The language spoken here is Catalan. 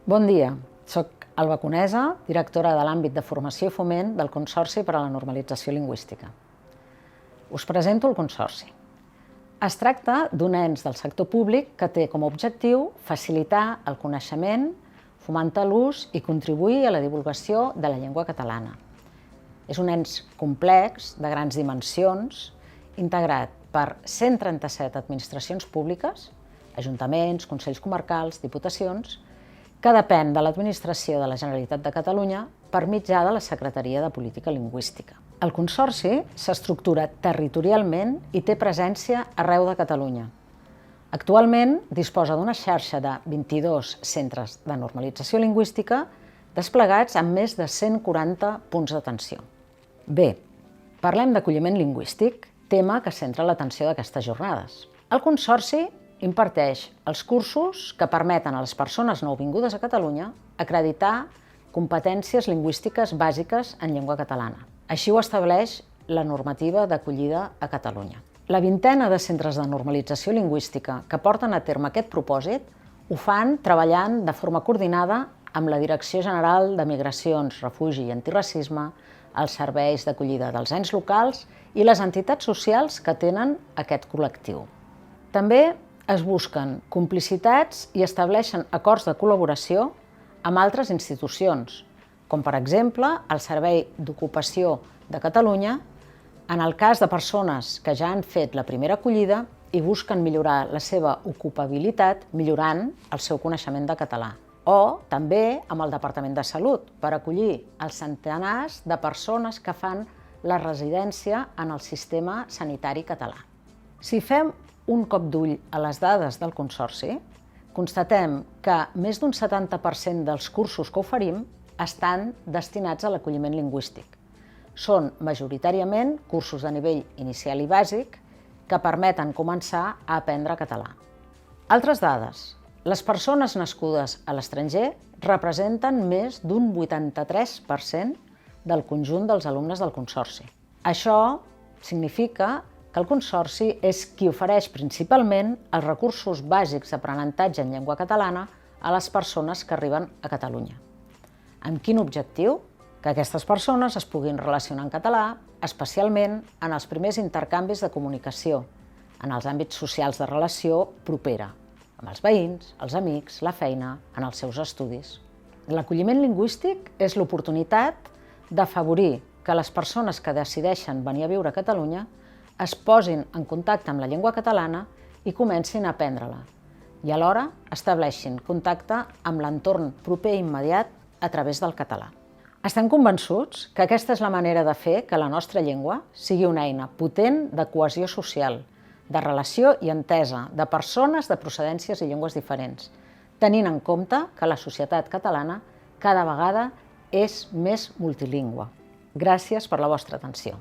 Bon dia, soc Alba Conesa, directora de l'àmbit de formació i foment del Consorci per a la Normalització Lingüística. Us presento el Consorci. Es tracta d'un ens del sector públic que té com a objectiu facilitar el coneixement, fomentar l'ús i contribuir a la divulgació de la llengua catalana. És un ens complex, de grans dimensions, integrat per 137 administracions públiques, ajuntaments, consells comarcals, diputacions, que depèn de l'Administració de la Generalitat de Catalunya per mitjà de la Secretaria de Política Lingüística. El Consorci s'estructura territorialment i té presència arreu de Catalunya. Actualment disposa d'una xarxa de 22 centres de normalització lingüística desplegats en més de 140 punts d'atenció. Bé, parlem d'acolliment lingüístic, tema que centra l'atenció d'aquestes jornades. El Consorci imparteix els cursos que permeten a les persones nouvingudes a Catalunya acreditar competències lingüístiques bàsiques en llengua catalana. Així ho estableix la normativa d'acollida a Catalunya. La vintena de centres de normalització lingüística que porten a terme aquest propòsit ho fan treballant de forma coordinada amb la Direcció General de Migracions, Refugi i Antiracisme, els serveis d'acollida dels ens locals i les entitats socials que tenen aquest col·lectiu. També es busquen complicitats i estableixen acords de col·laboració amb altres institucions, com per exemple el Servei d'Ocupació de Catalunya, en el cas de persones que ja han fet la primera acollida i busquen millorar la seva ocupabilitat millorant el seu coneixement de català. O també amb el Departament de Salut, per acollir els centenars de persones que fan la residència en el sistema sanitari català. Si fem un cop d'ull a les dades del Consorci, constatem que més d'un 70% dels cursos que oferim estan destinats a l'acolliment lingüístic. Són majoritàriament cursos de nivell inicial i bàsic que permeten començar a aprendre català. Altres dades. Les persones nascudes a l'estranger representen més d'un 83% del conjunt dels alumnes del Consorci. Això significa que el Consorci és qui ofereix principalment els recursos bàsics d'aprenentatge en llengua catalana a les persones que arriben a Catalunya. Amb quin objectiu? Que aquestes persones es puguin relacionar en català, especialment en els primers intercanvis de comunicació, en els àmbits socials de relació propera, amb els veïns, els amics, la feina, en els seus estudis. L'acolliment lingüístic és l'oportunitat d'afavorir que les persones que decideixen venir a viure a Catalunya es posin en contacte amb la llengua catalana i comencin a aprendre-la, i alhora estableixin contacte amb l'entorn proper i immediat a través del català. Estem convençuts que aquesta és la manera de fer que la nostra llengua sigui una eina potent de cohesió social, de relació i entesa de persones de procedències i llengües diferents, tenint en compte que la societat catalana cada vegada és més multilingüe. Gràcies per la vostra atenció.